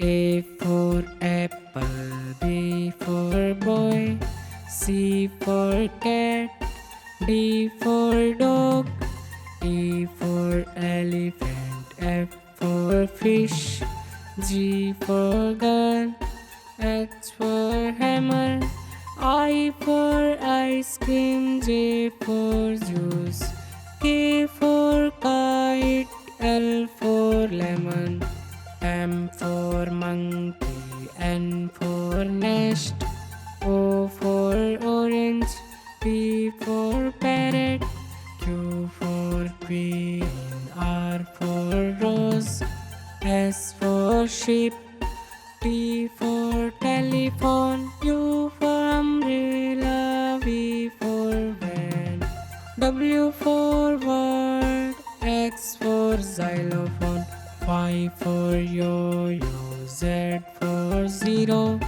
A for apple, B for boy, C for cat, D for dog, E for elephant, F for fish, G for girl, H for hammer, I for ice cream, J for juice, K for kite, L for lemon, M for monkey, N for nest, O for orange, P for parrot, Q for queen, R for rose, S for sheep, T for telephone, U for umbrella, V for van, W for word, X for xylophone, Y for yo-yo, Z for zero,